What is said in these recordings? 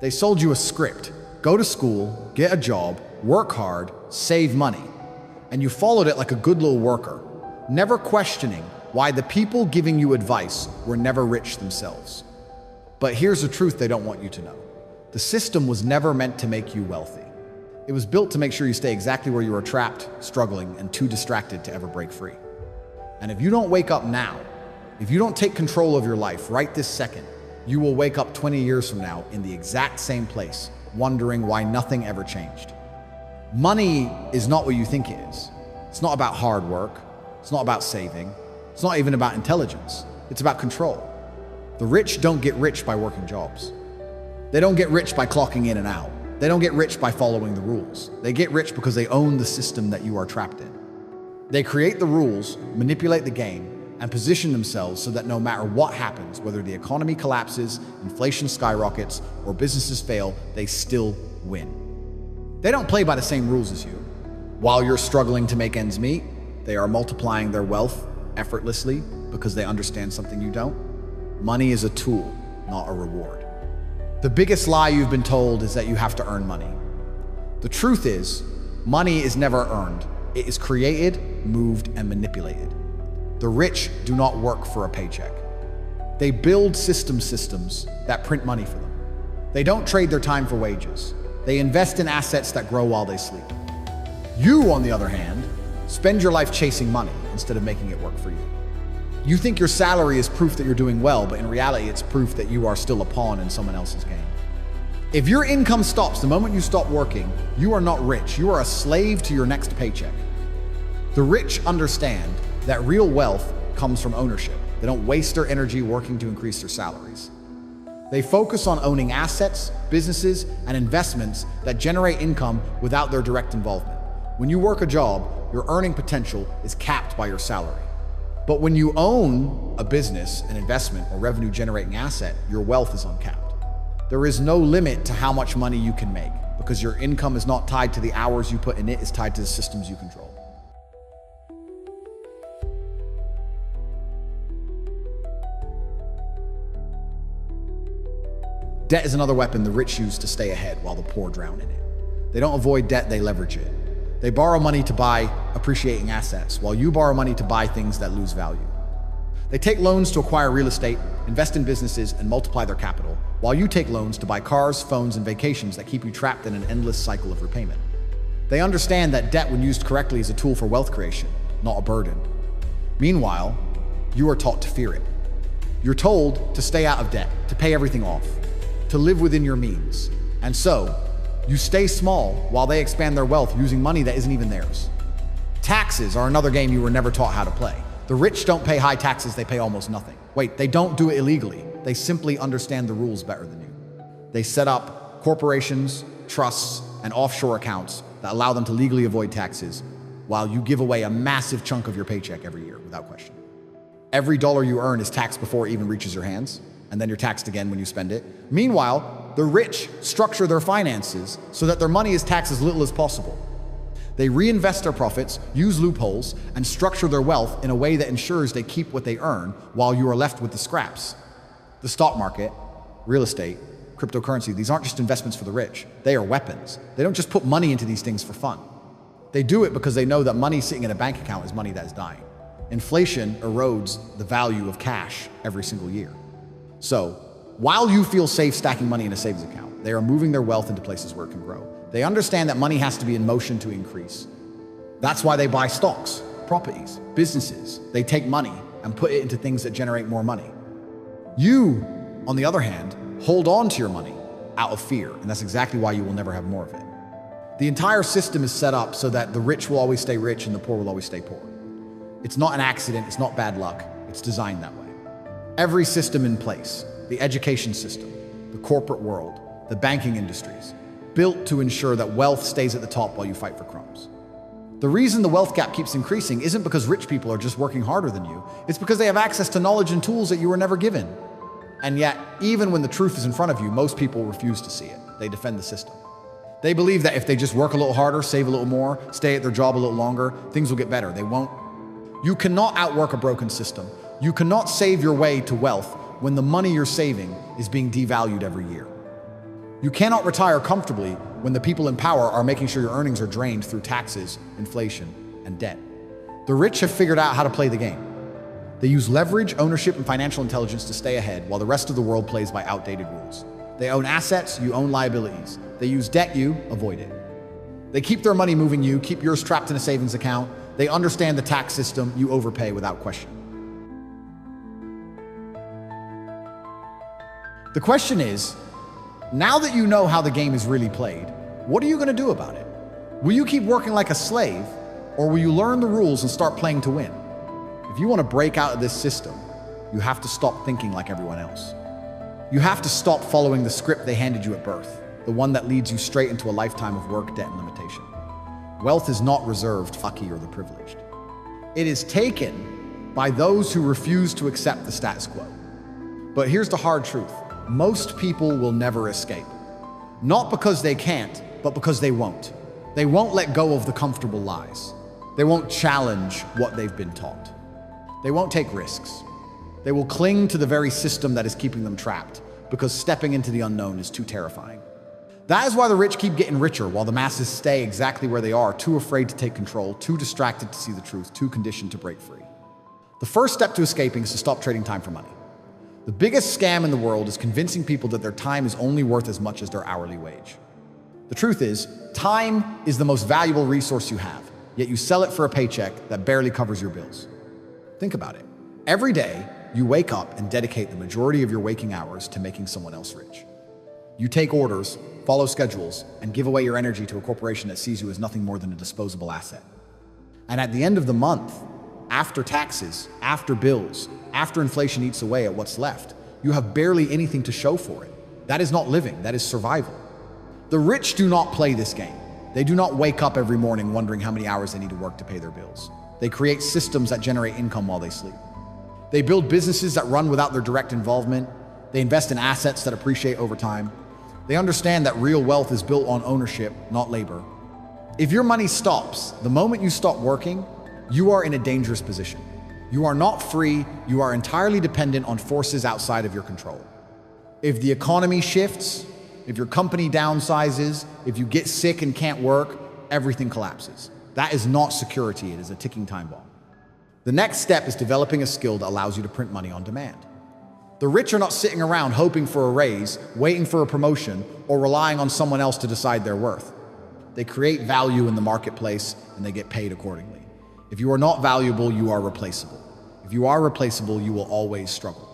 They sold you a script. Go to school, get a job, work hard, save money. And you followed it like a good little worker, never questioning why the people giving you advice were never rich themselves. But here's the truth they don't want you to know. The system was never meant to make you wealthy. It was built to make sure you stay exactly where you are trapped, struggling, and too distracted to ever break free. And if you don't wake up now, if you don't take control of your life right this second, you will wake up 20 years from now in the exact same place, wondering why nothing ever changed. Money is not what you think it is. It's not about hard work. It's not about saving. It's not even about intelligence. It's about control. The rich don't get rich by working jobs. They don't get rich by clocking in and out. They don't get rich by following the rules. They get rich because they own the system that you are trapped in. They create the rules, manipulate the game, and position themselves so that no matter what happens, whether the economy collapses, inflation skyrockets, or businesses fail, they still win. They don't play by the same rules as you. While you're struggling to make ends meet, they are multiplying their wealth effortlessly because they understand something you don't. Money is a tool, not a reward. The biggest lie you've been told is that you have to earn money. The truth is, money is never earned. It is created, moved, and manipulated. The rich do not work for a paycheck. They build systems that print money for them. They don't trade their time for wages. They invest in assets that grow while they sleep. You, on the other hand, spend your life chasing money instead of making it work for you. You think your salary is proof that you're doing well, but in reality, it's proof that you are still a pawn in someone else's game. If your income stops the moment you stop working, you are not rich. You are a slave to your next paycheck. The rich understand that real wealth comes from ownership. They don't waste their energy working to increase their salaries. They focus on owning assets, businesses, and investments that generate income without their direct involvement. When you work a job, your earning potential is capped by your salary. But when you own a business, an investment, or revenue-generating asset, your wealth is uncapped. There is no limit to how much money you can make because your income is not tied to the hours you put in it, it's tied to the systems you control. Debt is another weapon the rich use to stay ahead while the poor drown in it. They don't avoid debt, they leverage it. They borrow money to buy appreciating assets, while you borrow money to buy things that lose value. They take loans to acquire real estate, invest in businesses, and multiply their capital, while you take loans to buy cars, phones, and vacations that keep you trapped in an endless cycle of repayment. They understand that debt, when used correctly, is a tool for wealth creation, not a burden. Meanwhile, you are taught to fear it. You're told to stay out of debt, to pay everything off, to live within your means. And so, you stay small while they expand their wealth using money that isn't even theirs. Taxes are another game you were never taught how to play. The rich don't pay high taxes, they pay almost nothing. Wait, they don't do it illegally. They simply understand the rules better than you. They set up corporations, trusts, and offshore accounts that allow them to legally avoid taxes while you give away a massive chunk of your paycheck every year without question. Every dollar you earn is taxed before it even reaches your hands, and then you're taxed again when you spend it. Meanwhile, the rich structure their finances so that their money is taxed as little as possible. They reinvest their profits, use loopholes, and structure their wealth in a way that ensures they keep what they earn while you are left with the scraps. The stock market, real estate, cryptocurrency, these aren't just investments for the rich. They are weapons. They don't just put money into these things for fun. They do it because they know that money sitting in a bank account is money that is dying. Inflation erodes the value of cash every single year. So, while you feel safe stacking money in a savings account, they are moving their wealth into places where it can grow. They understand that money has to be in motion to increase. That's why they buy stocks, properties, businesses. They take money and put it into things that generate more money. You, on the other hand, hold on to your money out of fear, and that's exactly why you will never have more of it. The entire system is set up so that the rich will always stay rich and the poor will always stay poor. It's not an accident, it's not bad luck, it's designed that way. Every system in place, the education system, the corporate world, the banking industries, built to ensure that wealth stays at the top while you fight for crumbs. The reason the wealth gap keeps increasing isn't because rich people are just working harder than you, it's because they have access to knowledge and tools that you were never given. And yet, even when the truth is in front of you, most people refuse to see it. They defend the system. They believe that if they just work a little harder, save a little more, stay at their job a little longer, things will get better. They won't. You cannot outwork a broken system. You cannot save your way to wealth when the money you're saving is being devalued every year. You cannot retire comfortably when the people in power are making sure your earnings are drained through taxes, inflation, and debt. The rich have figured out how to play the game. They use leverage, ownership, and financial intelligence to stay ahead, while the rest of the world plays by outdated rules. They own assets, you own liabilities. They use debt, you avoid it. They keep their money moving, you keep yours trapped in a savings account. They understand the tax system, you overpay without question. The question is, now that you know how the game is really played, what are you going to do about it? Will you keep working like a slave, or will you learn the rules and start playing to win? If you want to break out of this system, you have to stop thinking like everyone else. You have to stop following the script they handed you at birth, the one that leads you straight into a lifetime of work, debt, and limitation. Wealth is not reserved for the lucky or the privileged. It is taken by those who refuse to accept the status quo. But here's the hard truth. Most people will never escape. Not because they can't, but because they won't. They won't let go of the comfortable lies. They won't challenge what they've been taught. They won't take risks. They will cling to the very system that is keeping them trapped, because stepping into the unknown is too terrifying. That is why the rich keep getting richer, while the masses stay exactly where they are, too afraid to take control, too distracted to see the truth, too conditioned to break free. The first step to escaping is to stop trading time for money. The biggest scam in the world is convincing people that their time is only worth as much as their hourly wage. The truth is, time is the most valuable resource you have, yet you sell it for a paycheck that barely covers your bills. Think about it. Every day, you wake up and dedicate the majority of your waking hours to making someone else rich. You take orders, follow schedules, and give away your energy to a corporation that sees you as nothing more than a disposable asset. And at the end of the month, after taxes, after bills, after inflation eats away at what's left, you have barely anything to show for it. That is not living, that is survival. The rich do not play this game. They do not wake up every morning wondering how many hours they need to work to pay their bills. They create systems that generate income while they sleep. They build businesses that run without their direct involvement. They invest in assets that appreciate over time. They understand that real wealth is built on ownership, not labor. If your money stops the moment you stop working, you are in a dangerous position. You are not free, you are entirely dependent on forces outside of your control. If the economy shifts, if your company downsizes, if you get sick and can't work, everything collapses. That is not security, it is a ticking time bomb. The next step is developing a skill that allows you to print money on demand. The rich are not sitting around hoping for a raise, waiting for a promotion, or relying on someone else to decide their worth. They create value in the marketplace and they get paid accordingly. If you are not valuable, you are replaceable. If you are replaceable, you will always struggle.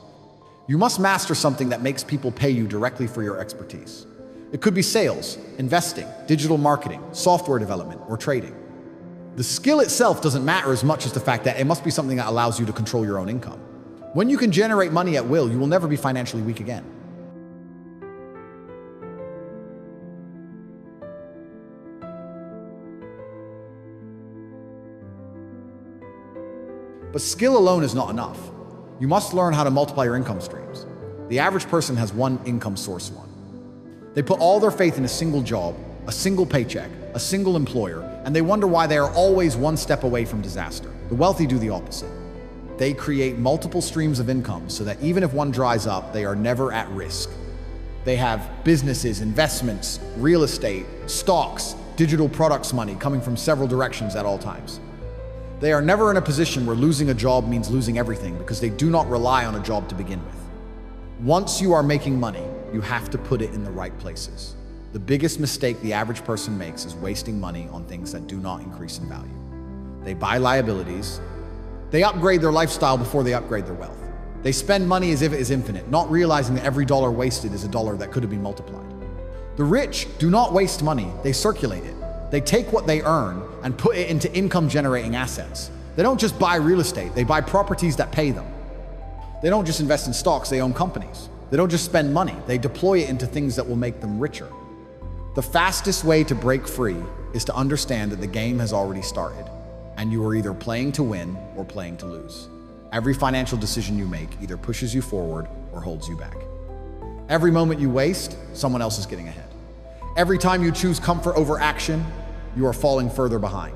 You must master something that makes people pay you directly for your expertise. It could be sales, investing, digital marketing, software development, or trading. The skill itself doesn't matter as much as the fact that it must be something that allows you to control your own income. When you can generate money at will, you will never be financially weak again. But skill alone is not enough. You must learn how to multiply your income streams. The average person has one income source. They put all their faith in a single job, a single paycheck, a single employer, and they wonder why they are always one step away from disaster. The wealthy do the opposite. They create multiple streams of income so that even if one dries up, they are never at risk. They have businesses, investments, real estate, stocks, digital products money coming from several directions at all times. They are never in a position where losing a job means losing everything because they do not rely on a job to begin with. Once you are making money, you have to put it in the right places. The biggest mistake the average person makes is wasting money on things that do not increase in value. They buy liabilities. They upgrade their lifestyle before they upgrade their wealth. They spend money as if it is infinite, not realizing that every dollar wasted is a dollar that could have been multiplied. The rich do not waste money, they circulate it. They take what they earn and put it into income-generating assets. They don't just buy real estate, they buy properties that pay them. They don't just invest in stocks, they own companies. They don't just spend money, they deploy it into things that will make them richer. The fastest way to break free is to understand that the game has already started, and you are either playing to win or playing to lose. Every financial decision you make either pushes you forward or holds you back. Every moment you waste, someone else is getting ahead. Every time you choose comfort over action, you are falling further behind.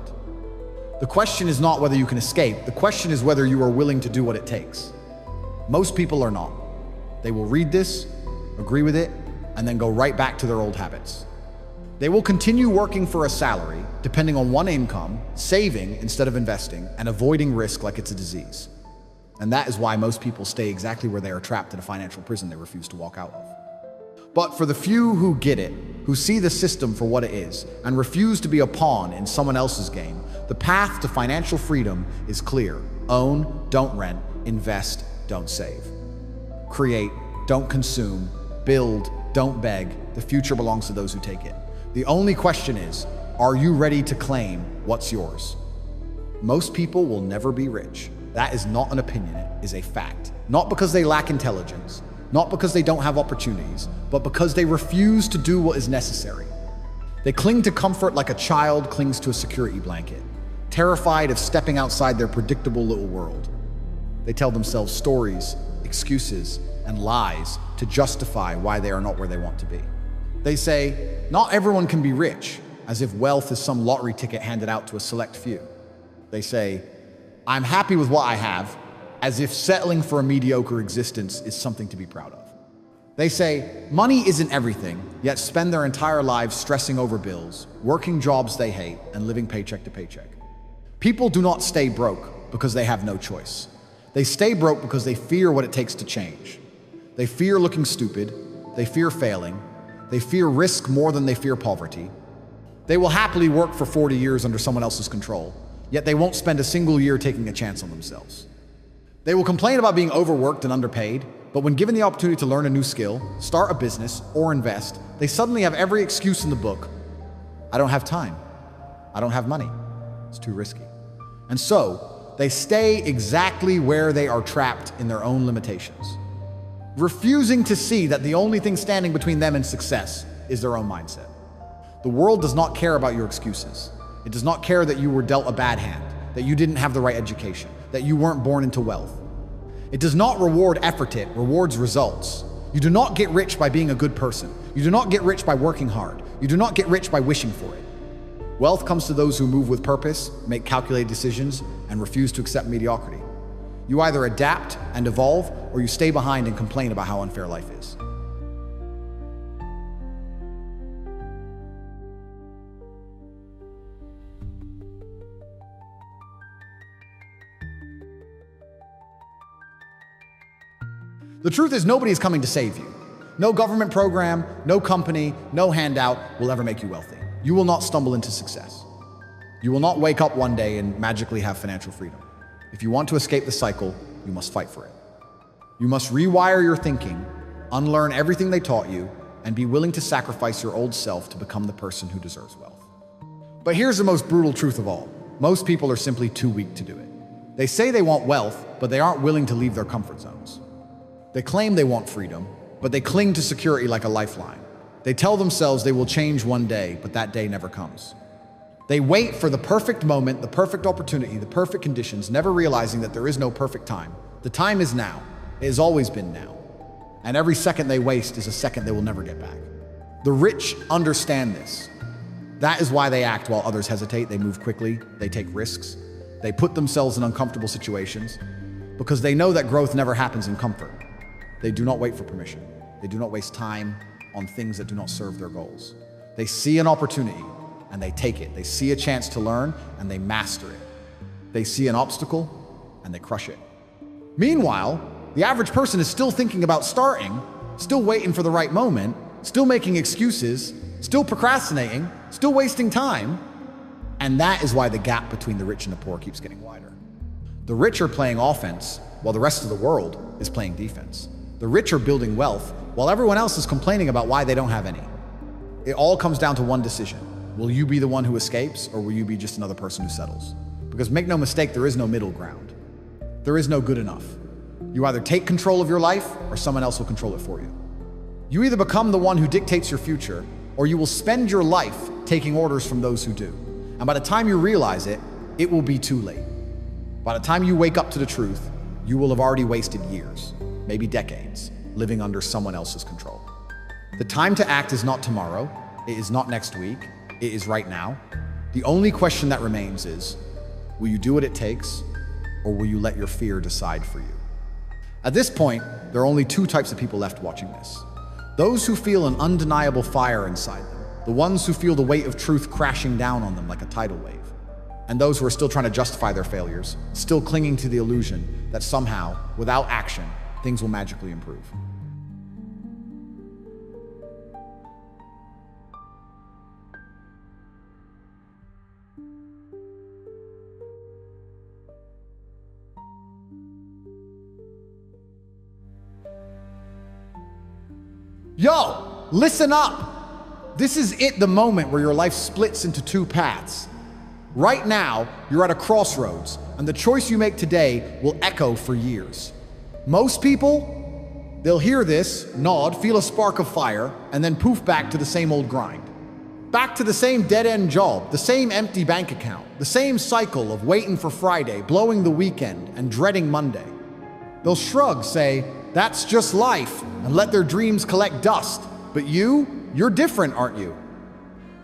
The question is not whether you can escape, the question is whether you are willing to do what it takes. Most people are not. They will read this, agree with it, and then go right back to their old habits. They will continue working for a salary, depending on one income, saving instead of investing, and avoiding risk like it's a disease. And that is why most people stay exactly where they are, trapped in a financial prison they refuse to walk out of. But for the few who get it, who see the system for what it is, and refuse to be a pawn in someone else's game, the path to financial freedom is clear. Own, don't rent. Invest, don't save. Create, don't consume. Build, don't beg. The future belongs to those who take it. The only question is, are you ready to claim what's yours? Most people will never be rich. That is not an opinion, it is a fact. Not because they lack intelligence, not because they don't have opportunities, but because they refuse to do what is necessary. They cling to comfort like a child clings to a security blanket, terrified of stepping outside their predictable little world. They tell themselves stories, excuses, and lies to justify why they are not where they want to be. They say, not everyone can be rich, as if wealth is some lottery ticket handed out to a select few. They say, I'm happy with what I have, as if settling for a mediocre existence is something to be proud of. They say, money isn't everything, yet spend their entire lives stressing over bills, working jobs they hate, and living paycheck to paycheck. People do not stay broke because they have no choice. They stay broke because they fear what it takes to change. They fear looking stupid, they fear failing, they fear risk more than they fear poverty. They will happily work for 40 years under someone else's control, yet they won't spend a single year taking a chance on themselves. They will complain about being overworked and underpaid, but when given the opportunity to learn a new skill, start a business, or invest, they suddenly have every excuse in the book. I don't have time. I don't have money. It's too risky. And so, they stay exactly where they are, trapped in their own limitations, refusing to see that the only thing standing between them and success is their own mindset. The world does not care about your excuses. It does not care that you were dealt a bad hand, that you didn't have the right education, that you weren't born into wealth. It does not reward effort, it rewards results. You do not get rich by being a good person. You do not get rich by working hard. You do not get rich by wishing for it. Wealth comes to those who move with purpose, make calculated decisions, and refuse to accept mediocrity. You either adapt and evolve, or you stay behind and complain about how unfair life is. The truth is, nobody is coming to save you. No government program, no company, no handout will ever make you wealthy. You will not stumble into success. You will not wake up one day and magically have financial freedom. If you want to escape the cycle, you must fight for it. You must rewire your thinking, unlearn everything they taught you, and be willing to sacrifice your old self to become the person who deserves wealth. But here's the most brutal truth of all. Most people are simply too weak to do it. They say they want wealth, but they aren't willing to leave their comfort zones. They claim they want freedom, but they cling to security like a lifeline. They tell themselves they will change one day, but that day never comes. They wait for the perfect moment, the perfect opportunity, the perfect conditions, never realizing that there is no perfect time. The time is now. It has always been now. And every second they waste is a second they will never get back. The rich understand this. That is why they act while others hesitate. They move quickly. They take risks. They put themselves in uncomfortable situations because they know that growth never happens in comfort. They do not wait for permission. They do not waste time on things that do not serve their goals. They see an opportunity and they take it. They see a chance to learn and they master it. They see an obstacle and they crush it. Meanwhile, the average person is still thinking about starting, still waiting for the right moment, still making excuses, still procrastinating, still wasting time. And that is why the gap between the rich and the poor keeps getting wider. The rich are playing offense while the rest of the world is playing defense. The rich are building wealth while everyone else is complaining about why they don't have any. It all comes down to one decision. Will you be the one who escapes, or will you be just another person who settles? Because make no mistake, there is no middle ground. There is no good enough. You either take control of your life, or someone else will control it for you. You either become the one who dictates your future, or you will spend your life taking orders from those who do. And by the time you realize it, it will be too late. By the time you wake up to the truth, you will have already wasted years, maybe decades, living under someone else's control. The time to act is not tomorrow, it is not next week, it is right now. The only question that remains is, will you do what it takes, or will you let your fear decide for you? At this point, there are only two types of people left watching this. Those who feel an undeniable fire inside them, the ones who feel the weight of truth crashing down on them like a tidal wave. And those who are still trying to justify their failures, still clinging to the illusion that somehow, without action, things will magically improve. Yo, listen up! This is it, the moment where your life splits into two paths. Right now, you're at a crossroads, and the choice you make today will echo for years. Most people, they'll hear this, nod, feel a spark of fire, and then poof back to the same old grind. Back to the same dead-end job, the same empty bank account, the same cycle of waiting for Friday, blowing the weekend, and dreading Monday. They'll shrug, say, "That's just life," and let their dreams collect dust. But you're different, aren't you?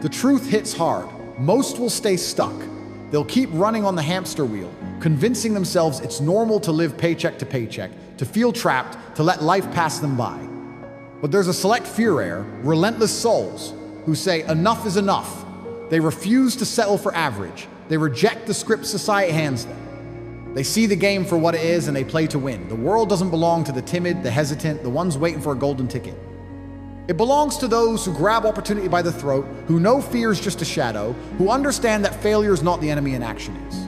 The truth hits hard. Most will stay stuck. They'll keep running on the hamster wheel, convincing themselves it's normal to live paycheck to paycheck, to feel trapped, to let life pass them by. But there's a select few relentless souls who say enough is enough. They refuse to settle for average. They reject the script society hands them. They see the game for what it is and they play to win. The world doesn't belong to the timid, the hesitant, the ones waiting for a golden ticket. It belongs to those who grab opportunity by the throat, who know fear is just a shadow, who understand that failure is not the enemy and action is.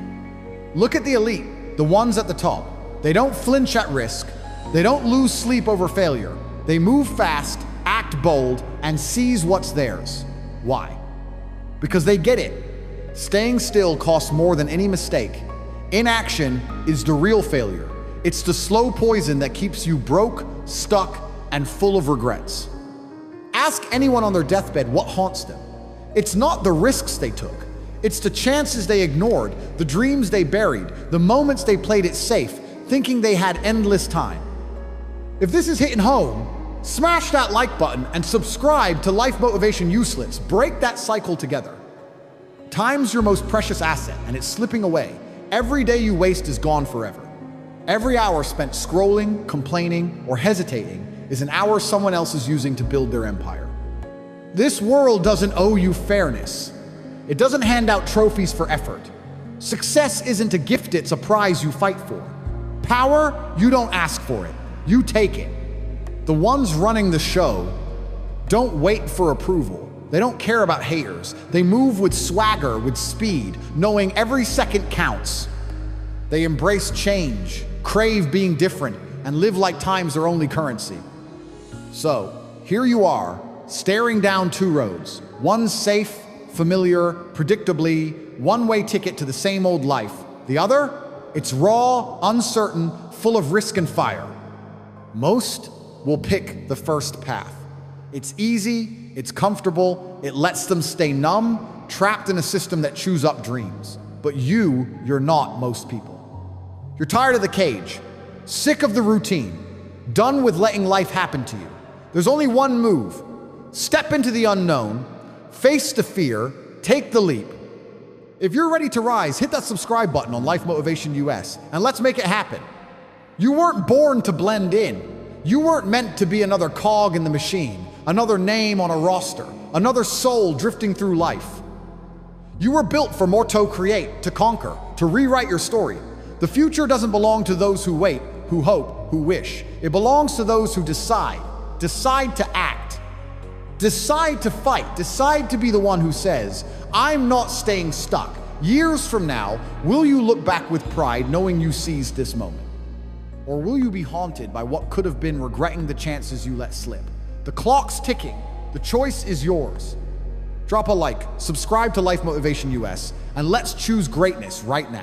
Look at the elite, the ones at the top. They don't flinch at risk. They don't lose sleep over failure. They move fast, act bold, and seize what's theirs. Why? Because they get it. Staying still costs more than any mistake. Inaction is the real failure. It's the slow poison that keeps you broke, stuck, and full of regrets. Ask anyone on their deathbed what haunts them. It's not the risks they took. It's the chances they ignored, the dreams they buried, the moments they played it safe, thinking they had endless time. If this is hitting home, smash that like button and subscribe to Life Motivation Useless. Break that cycle together. Time's your most precious asset, and it's slipping away. Every day you waste is gone forever. Every hour spent scrolling, complaining, or hesitating is an hour someone else is using to build their empire. This world doesn't owe you fairness. It doesn't hand out trophies for effort. Success isn't a gift, it's a prize you fight for. Power, you don't ask for it, you take it. The ones running the show don't wait for approval. They don't care about haters. They move with swagger, with speed, knowing every second counts. They embrace change, crave being different, and live like time's their only currency. So, here you are, staring down two roads. One safe, familiar, predictably, one-way ticket to the same old life. The other, it's raw, uncertain, full of risk and fire. Most will pick the first path. It's easy, it's comfortable, it lets them stay numb, trapped in a system that chews up dreams. But you're not most people. You're tired of the cage, sick of the routine, done with letting life happen to you. There's only one move. Step into the unknown, face the fear, take the leap. If you're ready to rise, hit that subscribe button on Life Motivation US, and let's make it happen. You weren't born to blend in. You weren't meant to be another cog in the machine, another name on a roster, another soul drifting through life. You were built for more to create, to conquer, to rewrite your story. The future doesn't belong to those who wait, who hope, who wish. It belongs to those who decide to act, decide to fight, decide to be the one who says, "I'm not staying stuck." Years from now, will you look back with pride knowing you seized this moment? Or will you be haunted by what could have been, regretting the chances you let slip? The clock's ticking. The choice is yours. Drop a like, subscribe to Life Motivation US, and let's choose greatness right now.